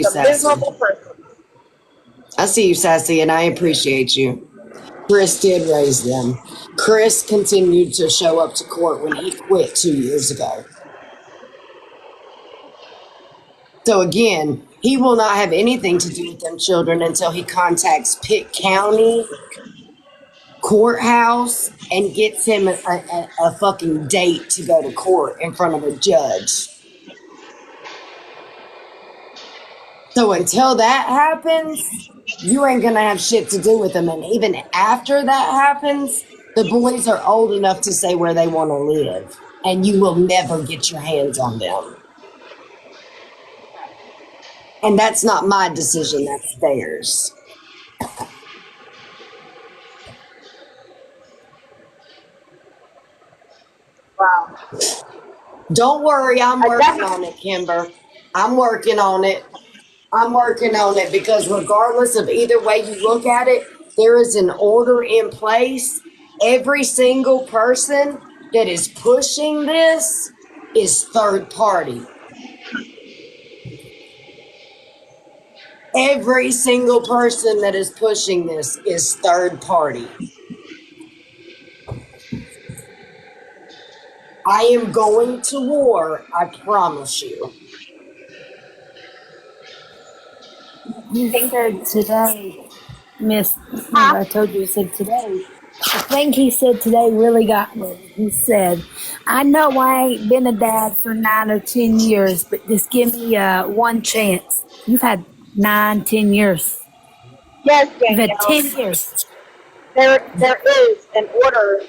A Sassy. miserable person. I see you, Sassy, and I appreciate you. Chris did raise them. Chris continued to show up to court when he quit 2 years ago. So again, he will not have anything to do with them children until he contacts Pitt County courthouse and gets him a fucking date to go to court in front of a judge. So until that happens, you ain't gonna have shit to do with them. And even after that happens, the boys are old enough to say where they want to live, and you will never get your hands on them. And that's not my decision, that's theirs. Wow. Don't worry, I'm working on it, Kimber. I'm working on it. I'm working on it because regardless of either way you look at it, there is an order in place. Every single person that is pushing this is third party. Every single person that is pushing this is third party. I am going to war, I promise you. He said today, Miss, I told you he said today. The thing he said today really got me. He said, I know I ain't been a dad for 9 or 10 years, but just give me one chance. You've had 9, 10 years. Yes, You've had Danielle. 10 years. There is an order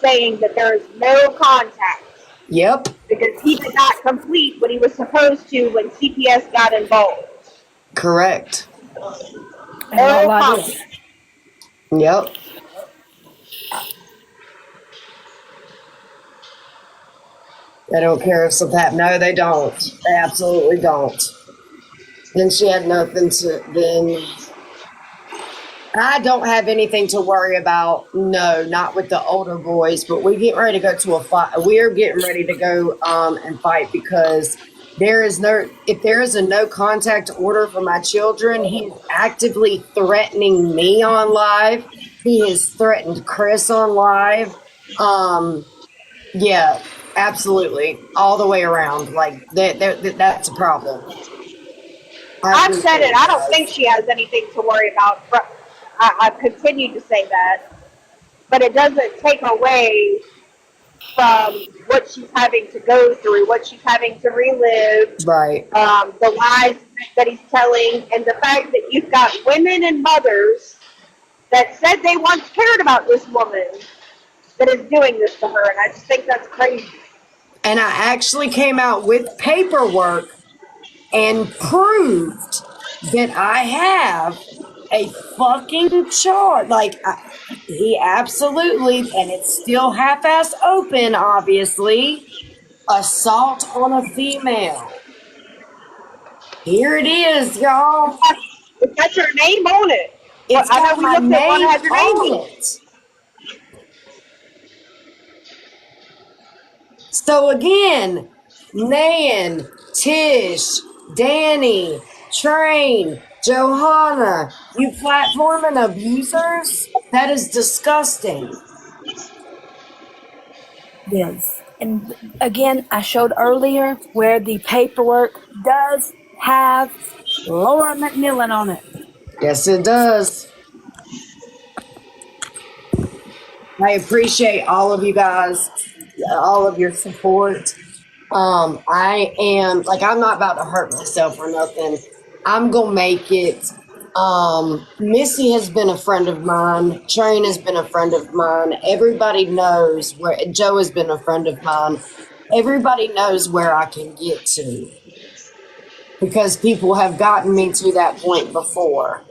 saying that there is no contact Yep, because he did not complete what he was supposed to when CPS got involved. correct. And a No lot of contact. Yep. They don't care if something happened. No, they don't. They absolutely don't. Then she had nothing to, then I don't have anything to worry about. No, not with the older boys, but we get ready to go to a fight. We're getting ready to go and fight because there is if there is a no contact order for my children, he's actively threatening me on live. He has threatened Chris on live. Yeah, absolutely. All the way around. Like that's a problem. I've said it. I don't think she has anything to worry about. I've continued to say that, but it doesn't take away from what she's having to go through, what she's having to relive, Right. the lies that he's telling, and the fact that you've got women and mothers that said they once cared about this woman that is doing this to her, and I just think that's crazy. And I actually came out with paperwork and proved that I have a fucking charge. Like, he absolutely, and it's still half-ass open, obviously, assault on a female. Here it is, y'all. It's got your name on it. It's I know got we my looked at one name that had your name on on it. it. So again, Nan, Tish, Danny, Train, Johanna, you platforming abusers? That is disgusting. Yes. And again, I showed earlier where the paperwork does have Laura McMillan on it. Yes, it does. I appreciate all of you guys, all of your support. I am like I'm not about to hurt myself or nothing. I'm gonna make it. Missy has been a friend of mine. Train has been a friend of mine. Everybody knows where Joe has been a friend of mine. Everybody knows where I can get to because people have gotten me to that point before.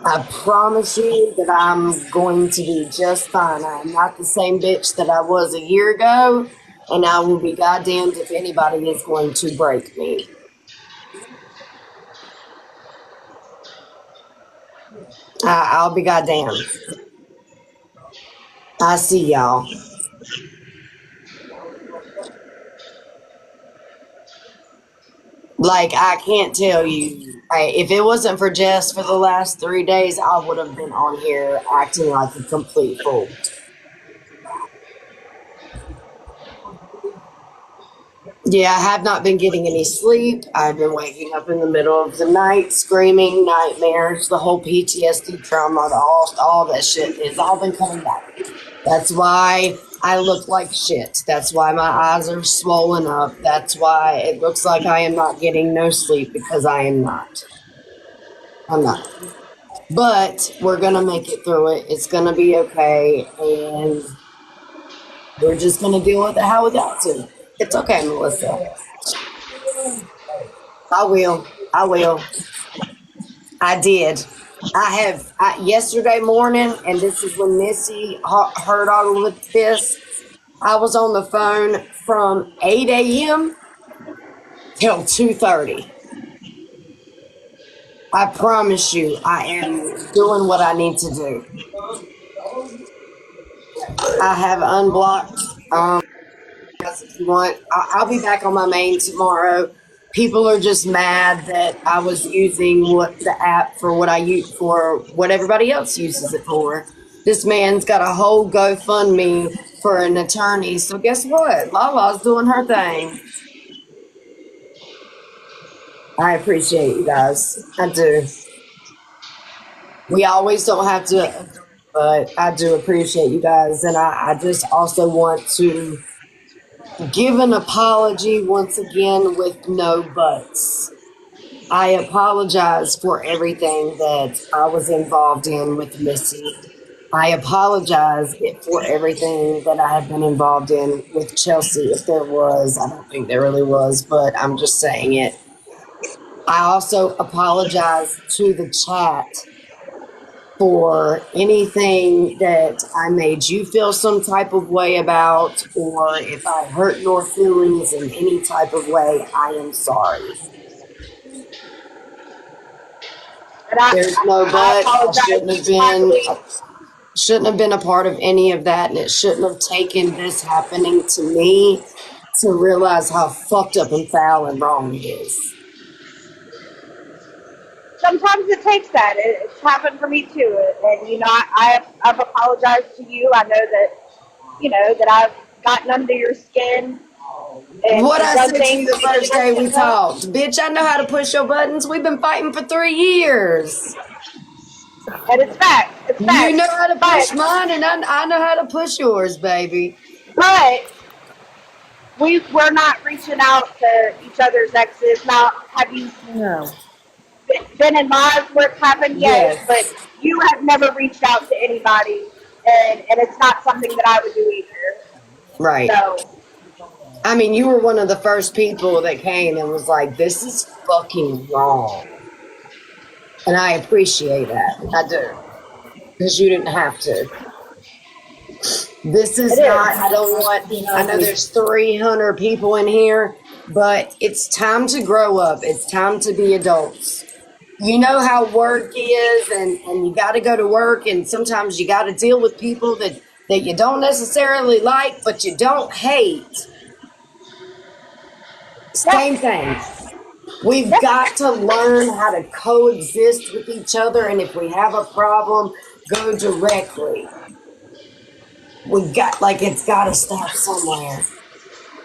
I promise you that I'm going to be just fine. I'm not the same bitch that I was a year ago, and I will be goddamned if anybody is going to break me. I'll be goddamned. I see y'all. Like, I can't tell you. If it wasn't for Jess for the last 3 days, I would have been on here acting like a complete fool. Yeah, I have not been getting any sleep. I've been waking up in the middle of the night, screaming, nightmares, the whole PTSD trauma, all that shit has all been coming back. That's why I look like shit. That's why my eyes are swollen up. That's why it looks like I am not getting no sleep, because I am not. I'm not. But we're going to make it through it. It's going to be okay. And we're just going to deal with it how we got to. It's okay, Melissa. I will. I will. I did. Yesterday morning, and this is when Missy heard all of this. I was on the phone from 8 a.m. till 2:30. I promise you, I am doing what I need to do. I have unblocked. If you want, I'll be back on my main tomorrow. People are just mad that I was using the app for what I use for what everybody else uses it for. This man's got a whole GoFundMe for an attorney. So guess what? Lala's doing her thing. I appreciate you guys. I do. We always don't have to, but I do appreciate you guys. And I just also want to give an apology once again with no buts. I apologize for everything that I was involved in with Missy. I apologize for everything that I have been involved in with Chelsea, if there was. I don't think there really was, but I'm just saying it. I also apologize to the chat for anything that I made you feel some type of way about, or if I hurt your feelings in any type of way, I am sorry. There's no but. I shouldn't have been a part of any of that, and it shouldn't have taken this happening to me to realize how fucked up and foul and wrong it is. Sometimes it takes that. It's happened for me too, and I've apologized to you. I know that I've gotten under your skin. And what I said to you the first day we talked, bitch, I know how to push your buttons. We've been fighting for 3 years. And it's fact. It's fact. You know how to push mine, and I know how to push yours, baby. But we're not reaching out to each other's exes. Now, have you been in lives where it's happened? Yes. But you have never reached out to anybody, and it's not something that I would do either. Right. So, I mean, you were one of the first people that came and was like, this is fucking wrong. And I appreciate that. I do. Because you didn't have to. This is not, I don't want, I know there's 300 people in here, but it's time to grow up. It's time to be adults. You know how work is, and you got to go to work, and sometimes you got to deal with people that you don't necessarily like, but you don't hate. Same thing. We've got to learn how to coexist with each other, and if we have a problem, go directly. It's got to stop somewhere.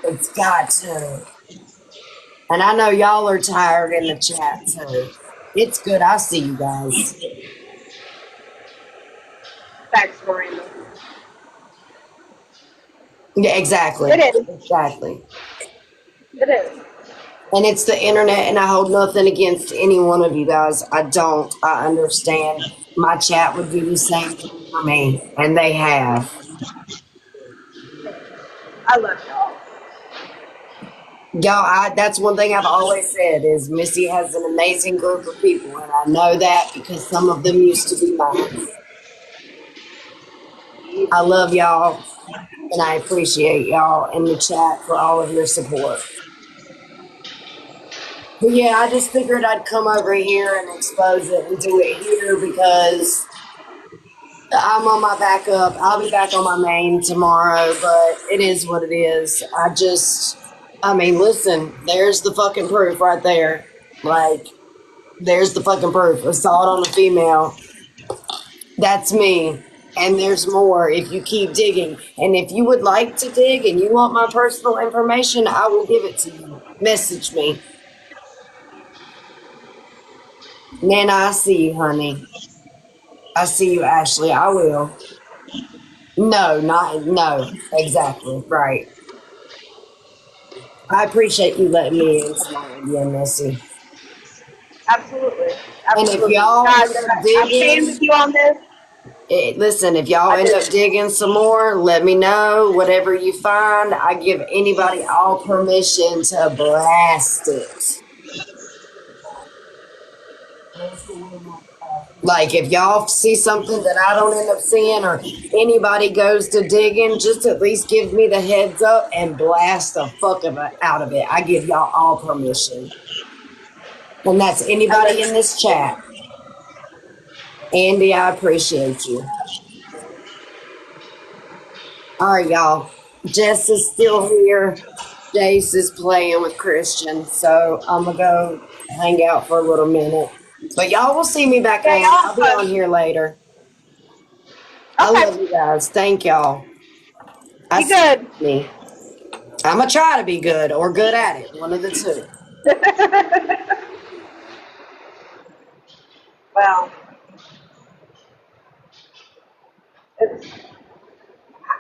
It's got to. And I know y'all are tired in the chat, too. It's good. I see you guys. thanks, Miranda. Yeah, exactly. It is. Exactly. It is. And it's the internet, and I hold nothing against any one of you guys. I don't. I understand. My chat would do the same thing for me, and they have. I love y'all. Y'all, that's one thing I've always said is Missy has an amazing group of people, and I know that because some of them used to be mine. I love y'all, and I appreciate y'all in the chat for all of your support. But yeah, I just figured I'd come over here and expose it and do it here because I'm on my backup. I'll be back on my main tomorrow, but it is what it is. I mean, listen, there's the fucking proof right there. Like, there's the fucking proof. I saw it on a female. That's me. And there's more if you keep digging. And if you would like to dig and you want my personal information, I will give it to you. Message me. Nana, I see you, honey. I see you, Ashley. I will. No, not, no. Exactly. Right. I appreciate you letting me in tonight again, Missy. Absolutely. And if Absolutely. y'all Guys, end up I stand digging, with you on this. listen, if y'all I end do. up digging some more, let me know. Whatever you find, I give anybody all permission to blast it. Like, if y'all see something that I don't end up seeing, or anybody goes to digging, just at least give me the heads up and blast the fuck of it out of it. I give y'all all permission. And that's I anybody in listen. this chat. Andy, I appreciate you. All right, y'all. Jess is still here. Jace is playing with Christian. So I'm going to go hang out for a little minute. But y'all will see me back Okay, on. I'll be on awesome. here later. I Okay. love you guys. Thank y'all. I Be see good. me. I'm going to try to be good or good at it. One of the two. Well, it's,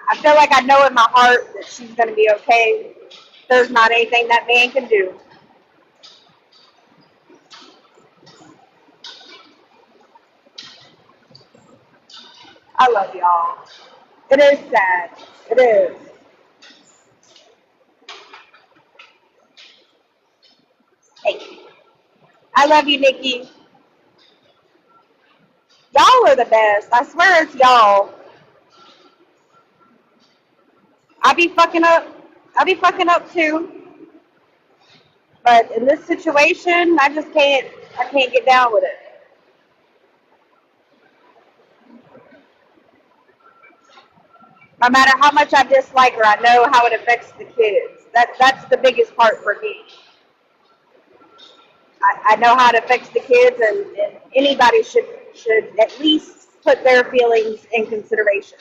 I feel like I know in my heart that she's going to be okay. There's not anything that man can do. I love y'all. It is sad. It is. Hey, I love you, Nikki. Y'all are the best. I swear it's y'all. I be fucking up. I be fucking up too. But in this situation, I just can't. I can't get down with it. No matter how much I dislike her, I know how it affects the kids. That's the biggest part for me. I know how it affects the kids, and anybody should at least put their feelings in consideration.